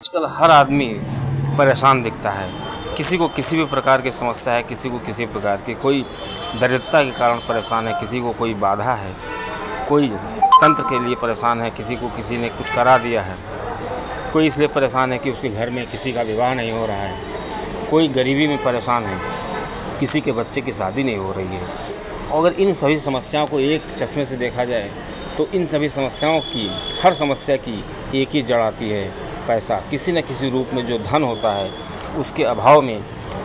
आजकल हर आदमी परेशान दिखता है। किसी को किसी भी प्रकार की समस्या है, किसी को किसी प्रकार की, कोई दरिद्रता के कारण परेशान है, किसी को कोई बाधा है, कोई तंत्र के लिए परेशान है, किसी को किसी ने कुछ करा दिया है, कोई इसलिए परेशान है कि उसके घर में किसी का विवाह नहीं हो रहा है, कोई गरीबी में परेशान है, किसी के बच्चे की शादी नहीं हो रही है। और अगर इन सभी समस्याओं को एक चश्मे से देखा जाए तो इन सभी समस्याओं की, हर समस्या की एक ही जड़ आती है, पैसा। किसी न किसी रूप में जो धन होता है उसके अभाव में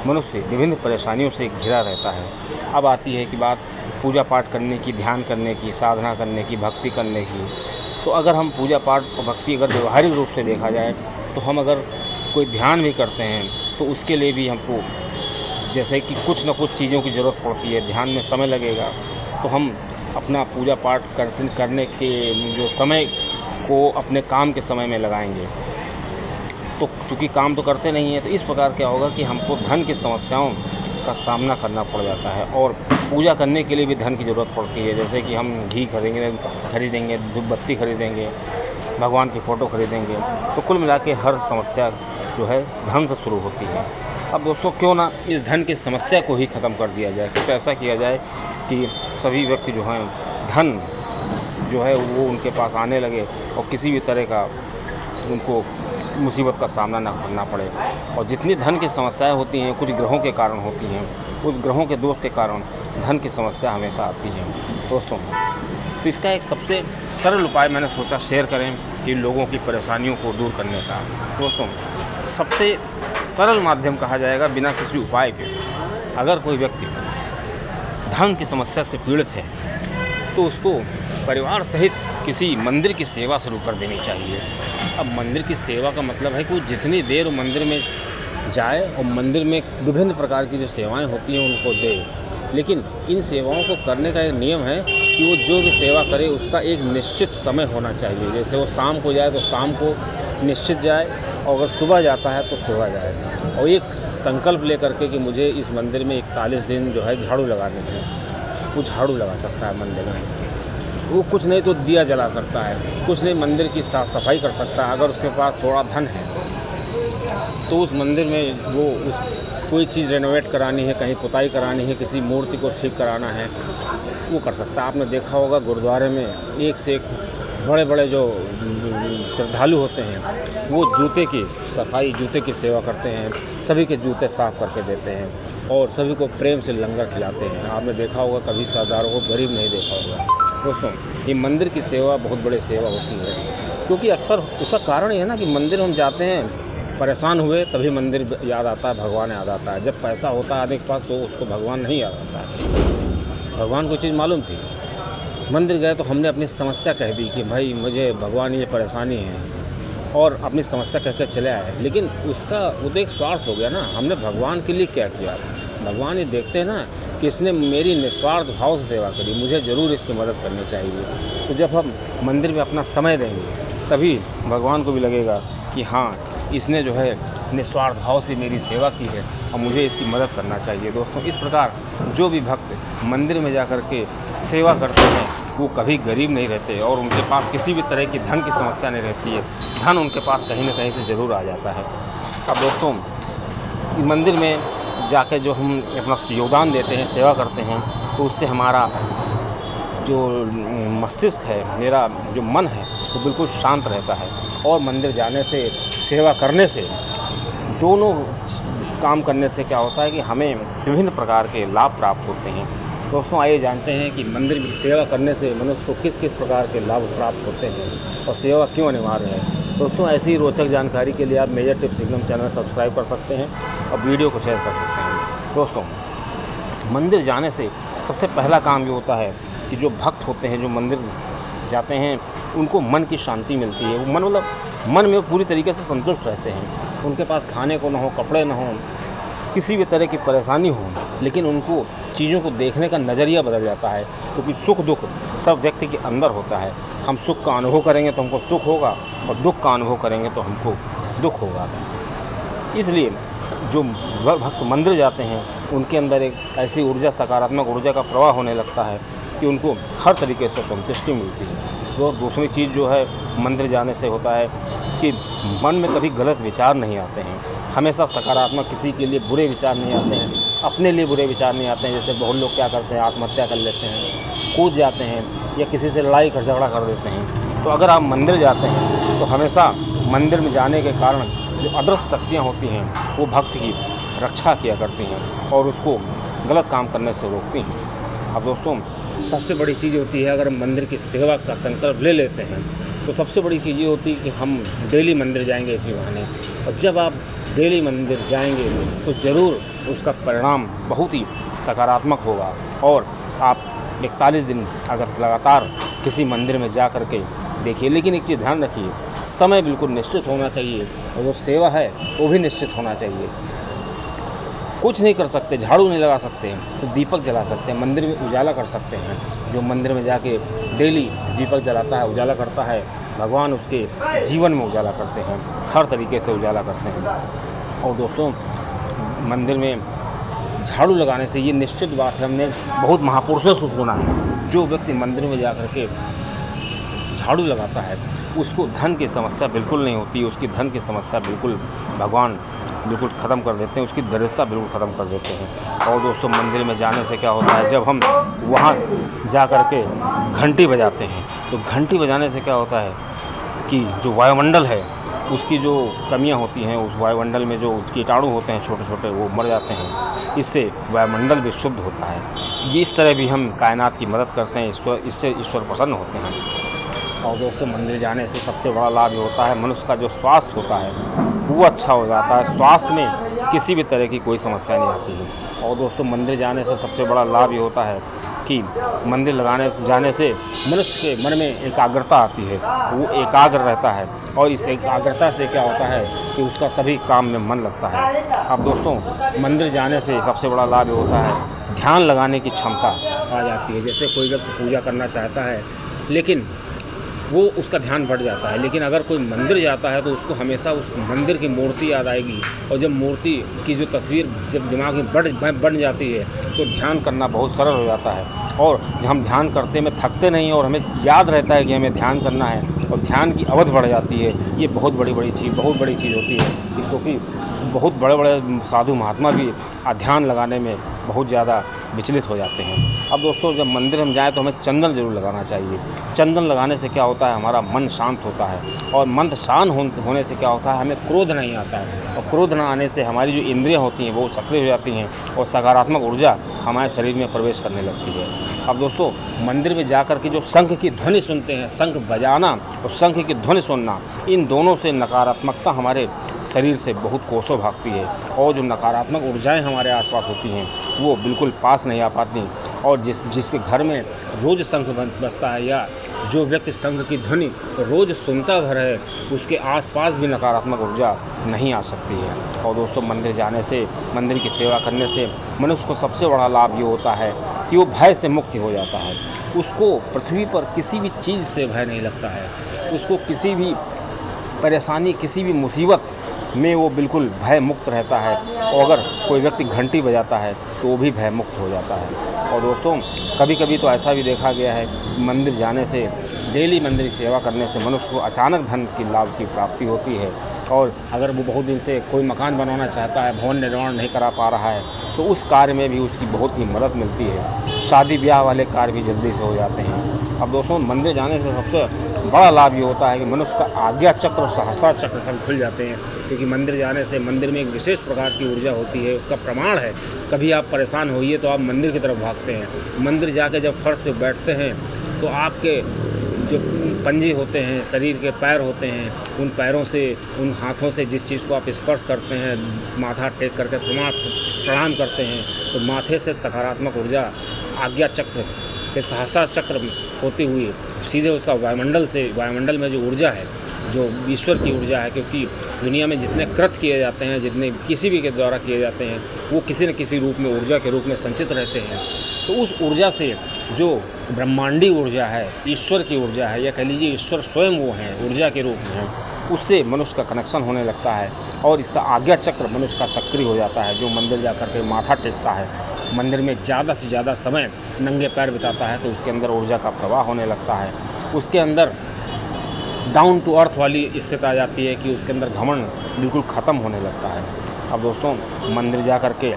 मनुष्य विभिन्न परेशानियों से घिरा रहता है। अब आती है कि बात पूजा पाठ करने की, ध्यान करने की, साधना करने की, भक्ति करने की। तो अगर हम पूजा पाठ और भक्ति अगर व्यवहारिक रूप से देखा जाए तो हम अगर कोई ध्यान भी करते हैं तो उसके लिए भी हमको जैसे कि कुछ न कुछ चीज़ों की ज़रूरत पड़ती है। ध्यान में समय लगेगा तो हम अपना पूजा पाठ करने के जो समय को अपने काम के समय में लगाएंगे। तो चूँकि काम तो करते नहीं हैं तो इस प्रकार क्या होगा कि हमको धन की समस्याओं का सामना करना पड़ जाता है। और पूजा करने के लिए भी धन की ज़रूरत पड़ती है, जैसे कि हम घी खरीदेंगे, धूप बत्ती खरीदेंगे, भगवान की फ़ोटो खरीदेंगे। तो कुल मिला के हर समस्या जो है धन से शुरू होती है। अब दोस्तों क्यों ना इस धन की समस्या को ही ख़त्म कर दिया जाए। कुछ ऐसा किया जाए कि सभी व्यक्ति जो हैं धन जो है वो उनके पास आने लगे और किसी भी तरह का उनको मुसीबत का सामना ना करना पड़े। और जितनी धन की समस्याएं होती हैं कुछ ग्रहों के कारण होती हैं, उस ग्रहों के दोष के कारण धन की समस्या हमेशा आती है दोस्तों। तो इसका एक सबसे सरल उपाय मैंने सोचा शेयर करें कि लोगों की परेशानियों को दूर करने का। दोस्तों सबसे सरल माध्यम कहा जाएगा बिना किसी उपाय के, अगर कोई व्यक्ति धन की समस्या से पीड़ित है तो उसको परिवार सहित किसी मंदिर की सेवा शुरू कर देनी चाहिए। अब मंदिर की सेवा का मतलब है कि जितनी देर मंदिर में जाए और मंदिर में विभिन्न प्रकार की जो सेवाएं होती हैं उनको दे। लेकिन इन सेवाओं को करने का एक नियम है कि वो जो भी सेवा करे उसका एक निश्चित समय होना चाहिए। जैसे वो शाम को जाए तो शाम को निश्चित जाए, और अगर सुबह जाता है तो सुबह जाए। और एक संकल्प ले करके कि मुझे इस मंदिर में 41 दिन जो है झाड़ू लगाने हैं, वो झाड़ू लगा सकता है मंदिर में। वो कुछ नहीं तो दिया जला सकता है, कुछ नहीं मंदिर की साफ़ सफाई कर सकता है। अगर उसके पास थोड़ा धन है तो उस मंदिर में वो कोई चीज़ रेनोवेट करानी है, कहीं पुताई करानी है, किसी मूर्ति को ठीक कराना है, वो कर सकता है। आपने देखा होगा गुरुद्वारे में एक से एक बड़े बड़े जो श्रद्धालु होते हैं वो जूते की सफाई, जूते की सेवा करते हैं, सभी के जूते साफ़ करके देते हैं और सभी को प्रेम से लंगर खिलाते हैं। आपने देखा होगा, कभी सरदारों को गरीब नहीं देखा होगा। दोस्तों ये मंदिर की सेवा बहुत बड़ी सेवा होती है, क्योंकि अक्सर उसका कारण ये है ना कि मंदिर हम जाते हैं, परेशान हुए तभी मंदिर याद आता है, भगवान याद आता है। जब पैसा होता है आदमी के पास तो उसको भगवान नहीं याद आता है। भगवान को चीज़ मालूम थी, मंदिर गए तो हमने अपनी समस्या कह दी कि भाई मुझे भगवान ये परेशानी है, और अपनी समस्या कह कर चले आए। लेकिन उसका वो तो एक स्वार्थ हो गया ना, हमने भगवान के लिए क्या किया। भगवान ये देखते हैं ना कि इसने मेरी निस्वार्थ भाव से सेवा करी, मुझे ज़रूर इसकी मदद करनी चाहिए। तो जब हम मंदिर में अपना समय देंगे तभी भगवान को भी लगेगा कि हाँ इसने जो है निस्वार्थ भाव से मेरी सेवा की है और मुझे इसकी मदद करना चाहिए। दोस्तों इस प्रकार जो भी भक्त मंदिर में जा कर के सेवा करते हैं वो कभी गरीब नहीं रहते और उनके पास किसी भी तरह की धन की समस्या नहीं रहती है। धन उनके पास कहीं ना कहीं से ज़रूर आ जाता है। अब दोस्तों मंदिर में जाकर जो हम अपना योगदान देते हैं, सेवा करते हैं, तो उससे हमारा जो मस्तिष्क है, मेरा जो मन है वो बिल्कुल शांत रहता है। और मंदिर जाने से, सेवा करने से, दोनों काम करने से क्या होता है कि हमें विभिन्न प्रकार के लाभ प्राप्त होते हैं। दोस्तों आइए जानते हैं कि मंदिर में सेवा करने से मनुष्य को किस किस प्रकार के लाभ प्राप्त होते हैं और सेवा क्यों अनिवार्य है। दोस्तों ऐसी रोचक जानकारी के लिए आप major tips income channel subscribe कर सकते हैं और वीडियो को शेयर कर सकते हैं। दोस्तों मंदिर जाने से सबसे पहला काम ये होता है कि जो भक्त होते हैं, जो मंदिर जाते हैं, उनको मन की शांति मिलती है। वो मन में पूरी तरीके से संतुष्ट रहते हैं। उनके पास खाने को ना हो, कपड़े ना हो, किसी भी तरह की परेशानी हो, लेकिन उनको चीज़ों को देखने का नज़रिया बदल जाता है। क्योंकि सुख दुख सब व्यक्ति के अंदर होता है। हम सुख का अनुभव करेंगे तो हमको सुख होगा और दुख का अनुभव करेंगे तो हमको दुख होगा। इसलिए जो भक्त मंदिर जाते हैं उनके अंदर एक ऐसी ऊर्जा, सकारात्मक ऊर्जा का प्रवाह होने लगता है कि उनको हर तरीके से संतुष्टि मिलती है। तो दूसरी चीज़ जो है मंदिर जाने से होता है कि मन में कभी गलत विचार नहीं आते हैं, हमेशा सकारात्मक, किसी के लिए बुरे विचार नहीं आते हैं, अपने लिए बुरे विचार नहीं आते हैं। जैसे बहुत लोग क्या करते हैं, आत्महत्या कर लेते हैं, कूद जाते हैं या किसी से लड़ाई झगड़ा कर देते हैं। तो अगर आप मंदिर जाते हैं तो हमेशा मंदिर में जाने के कारण जो अदृश्य शक्तियाँ होती हैं वो भक्त की रक्षा किया करती हैं और उसको गलत काम करने से रोकती हैं। अब दोस्तों, सबसे बड़ी चीज़ होती है, अगर मंदिर की सेवा का संकल्प ले लेते हैं तो सबसे बड़ी चीज़ ये होती है कि हम डेली मंदिर जाएंगे इसी बहाने। और जब आप डेली मंदिर जाएंगे तो ज़रूर उसका परिणाम बहुत ही सकारात्मक होगा। और आप 41 दिन अगर लगातार किसी मंदिर में जा कर के देखिए, लेकिन एक चीज़ ध्यान रखिए, समय बिल्कुल निश्चित होना चाहिए और जो सेवा है वो भी निश्चित होना चाहिए। कुछ नहीं कर सकते, झाड़ू नहीं लगा सकते तो दीपक जला सकते हैं, मंदिर में उजाला कर सकते हैं। जो मंदिर में जाके डेली दीपक जलाता है, उजाला करता है, भगवान उसके जीवन में उजाला करते हैं, हर तरीके से उजाला करते हैं। और दोस्तों, मंदिर में झाड़ू लगाने से, ये निश्चित बात है, हमने बहुत महापुरुषों से सुना है, जो व्यक्ति मंदिर में जा कर के झाड़ू लगाता है उसको धन की समस्या बिल्कुल नहीं होती, उसकी धन की समस्या बिल्कुल भगवान बिल्कुल ख़त्म कर देते हैं, उसकी दरिद्रता बिल्कुल ख़त्म कर देते हैं। और दोस्तों, मंदिर में जाने से क्या होता है, जब हम वहाँ जा कर के घंटी बजाते हैं तो घंटी बजाने से क्या होता है कि जो वायुमंडल है उसकी जो कमियां होती हैं, उस वायुमंडल में जो कीटाणु होते हैं छोटे छोटे, वो मर जाते हैं। इससे वायुमंडल भी शुद्ध होता है। ये इस तरह भी हम कायनात की मदद करते हैं, इससे ईश्वर प्रसन्न होते हैं। और दोस्तों, मंदिर जाने से सबसे बड़ा लाभ ये होता है, मनुष्य का जो स्वास्थ्य होता है वो अच्छा हो जाता है, स्वास्थ्य में किसी भी तरह की कोई समस्या नहीं आती है। और दोस्तों, मंदिर जाने से सबसे बड़ा लाभ ये होता है कि मंदिर जाने से मनुष्य के मन में एकाग्रता आती है, वो एकाग्र रहता है और इस एकाग्रता से क्या होता है कि उसका सभी काम में मन लगता है। अब दोस्तों, मंदिर जाने से सबसे बड़ा लाभ ये होता है, ध्यान लगाने की क्षमता आ जाती है। जैसे कोई व्यक्ति पूजा करना चाहता है लेकिन वो उसका ध्यान बढ़ जाता है, लेकिन अगर कोई मंदिर जाता है तो उसको हमेशा उस मंदिर की मूर्ति याद आएगी। और जब मूर्ति की जो तस्वीर जब दिमाग में बन जाती है तो ध्यान करना बहुत सरल हो जाता है। और जब हम ध्यान करते में थकते नहीं और हमें याद रहता है कि हमें ध्यान करना है और ध्यान की अवधि बढ़ जाती है। ये बहुत बड़ी चीज़ होती है, क्योंकि बहुत बड़े बड़े साधु महात्मा भी ध्यान लगाने में बहुत ज़्यादा विचलित हो जाते हैं। अब दोस्तों, जब मंदिर हम जाएँ तो हमें चंदन ज़रूर लगाना चाहिए। चंदन लगाने से क्या होता है, हमारा मन शांत होता है और मन शांत होने से क्या होता है, हमें क्रोध नहीं आता है। और क्रोध ना आने से हमारी जो इंद्रियां होती हैं वो सक्रिय हो जाती हैं और सकारात्मक ऊर्जा हमारे शरीर में प्रवेश करने लगती है। अब दोस्तों, मंदिर में जाकर के जो शंख की ध्वनि सुनते हैं, शंख बजाना और शंख की ध्वनि सुनना, इन दोनों से नकारात्मकता हमारे शरीर से बहुत कोसों भागती है और जो नकारात्मक ऊर्जाएं हमारे आसपास होती हैं वो बिल्कुल पास नहीं आ पाती। और जिसके घर में रोज़ शंख बजता है या जो व्यक्ति शंख की ध्वनि रोज़ सुनता भर है, उसके आसपास भी नकारात्मक ऊर्जा नहीं आ सकती है। और दोस्तों, मंदिर जाने से, मंदिर की सेवा करने से मनुष्य को सबसे बड़ा लाभ ये होता है कि वो भय से मुक्त हो जाता है। उसको पृथ्वी पर किसी भी चीज़ से भय नहीं लगता है, उसको किसी भी परेशानी, किसी भी मुसीबत में वो बिल्कुल भय मुक्त रहता है। और अगर कोई व्यक्ति घंटी बजाता है तो वो भी भय मुक्त हो जाता है। और दोस्तों, कभी कभी तो ऐसा भी देखा गया है, मंदिर जाने से, डेली मंदिर की सेवा करने से मनुष्य को अचानक धन की लाभ की प्राप्ति होती है। और अगर वो बहुत दिन से कोई मकान बनाना चाहता है, भवन निर्माण नहीं करा पा रहा है, तो उस कार्य में भी उसकी बहुत ही मदद मिलती है। शादी ब्याह वाले कार्य भी जल्दी से हो जाते हैं। अब दोस्तों, मंदिर जाने से सबसे बड़ा लाभ ये होता है कि मनुष्य का आज्ञा चक्र और सहस्त्रार चक्र सब खुल जाते हैं, क्योंकि मंदिर जाने से मंदिर में एक विशेष प्रकार की ऊर्जा होती है, उसका प्रमाण है। कभी आप परेशान होइए तो आप मंदिर की तरफ भागते हैं। मंदिर जाके जब फर्श पे बैठते हैं तो आपके जो पंजे होते हैं, शरीर के पैर होते हैं, उन पैरों से, उन हाथों से जिस चीज़ को आप स्पर्श करते हैं, माथा टेक करके प्रणाम करते हैं, तो माथे से सकारात्मक ऊर्जा आज्ञा चक्र से सहस्त्रार चक्र होती हुई सीधे उसका वायुमंडल में जो ऊर्जा है, जो ईश्वर की ऊर्जा है, क्योंकि दुनिया में जितने कृत्य किए जाते हैं, जितने किसी भी के द्वारा किए जाते हैं, वो किसी न किसी रूप में ऊर्जा के रूप में संचित रहते हैं। तो उस ऊर्जा से जो ब्रह्मांडी ऊर्जा है, ईश्वर की ऊर्जा है, या कह लीजिए ईश्वर स्वयं वो हैं, ऊर्जा के रूप में है, उससे मनुष्य का कनेक्शन होने लगता है और इसका आज्ञा चक्र मनुष्य का सक्रिय हो जाता है। जो मंदिर जाकर के माथा टेकता है, मंदिर में ज़्यादा से ज़्यादा समय नंगे पैर बिताता है, तो उसके अंदर ऊर्जा का प्रवाह होने लगता है, उसके अंदर डाउन टू अर्थ वाली स्थिति आ जाती है कि उसके अंदर घमंड बिल्कुल ख़त्म होने लगता है। अब दोस्तों, मंदिर जा कर के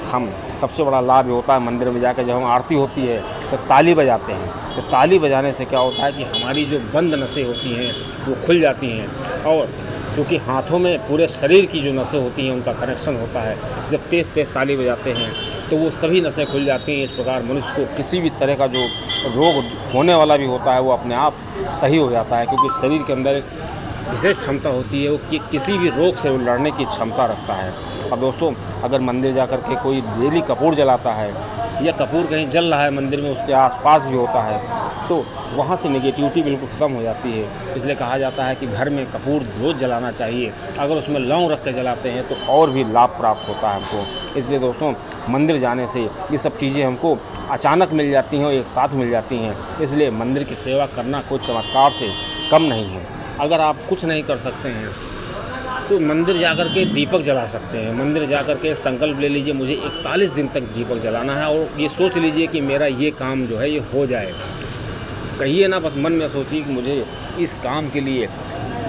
हम सबसे बड़ा लाभ ये होता है, मंदिर में जाकर जब हम आरती होती है तो ताली बजाते हैं। तो ताली बजाने से क्या होता है कि हमारी जो बंद नसें होती हैं वो खुल जाती हैं, और क्योंकि हाथों में पूरे शरीर की जो नसें होती हैं उनका कनेक्शन होता है, जब तेज़ तेज़ ताली बजाते हैं तो वो सभी नसें खुल जाती हैं। इस प्रकार मनुष्य को किसी भी तरह का जो रोग होने वाला भी होता है वो अपने आप सही हो जाता है, क्योंकि शरीर के अंदर विशेष क्षमता होती है वो कि किसी भी रोग से वो लड़ने की क्षमता रखता है। अब दोस्तों, अगर मंदिर जा कर के कोई डेली कपूर जलाता है या कपूर कहीं जल रहा है मंदिर में, उसके आसपास भी होता है, तो वहाँ से नेगेटिविटी बिल्कुल ख़त्म हो जाती है। इसलिए कहा जाता है कि घर में कपूर रोज़ जलाना चाहिए। अगर उसमें लौंग रख के जलाते हैं तो और भी लाभ प्राप्त होता है हमको। इसलिए दोस्तों, मंदिर जाने से ये सब चीज़ें हमको अचानक मिल जाती हैं और एक साथ मिल जाती हैं। इसलिए मंदिर की सेवा करना कोई चमत्कार से कम नहीं है। अगर आप कुछ नहीं कर सकते हैं तो मंदिर जाकर के दीपक जला सकते हैं। मंदिर जाकर के संकल्प ले लीजिए, मुझे 41 दिन तक दीपक जलाना है, और ये सोच लीजिए कि मेरा ये काम जो है ये हो जाए। कहिए ना, बस मन में सोचिए कि मुझे इस काम के लिए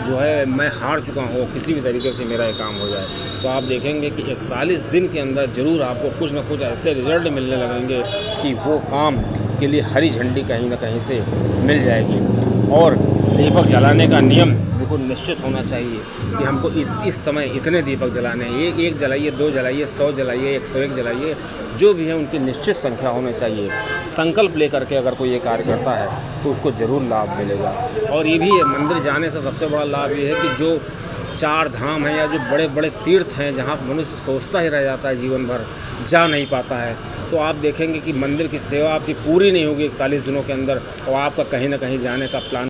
जो है मैं हार चुका हूँ, किसी भी तरीके से मेरा ये काम हो जाए। तो आप देखेंगे कि 41 दिन के अंदर ज़रूर आपको कुछ ना कुछ ऐसे रिजल्ट मिलने लगेंगे कि वो काम के लिए हरी झंडी कहीं ना कहीं से मिल जाएगी। और दीपक जलाने का नियम बिल्कुल निश्चित होना चाहिए कि हमको इस समय इतने दीपक जलाने हैं। एक जलाइए, 2 जलाइए, 100 जलाइए, 101 जलाइए, जो भी है उनकी निश्चित संख्या होनी चाहिए। संकल्प लेकर के अगर कोई ये कार्य करता है तो उसको ज़रूर लाभ मिलेगा। और ये भी है, मंदिर जाने से सबसे बड़ा लाभ ये है कि जो 4 धाम हैं या जो बड़े बड़े तीर्थ हैं जहाँ मनुष्य सोचता ही रह जाता है, जीवन भर जा नहीं पाता है, तो आप देखेंगे कि मंदिर की सेवा आपकी पूरी नहीं होगी 41 दिनों के अंदर, और आपका कहीं ना कहीं जाने का प्लान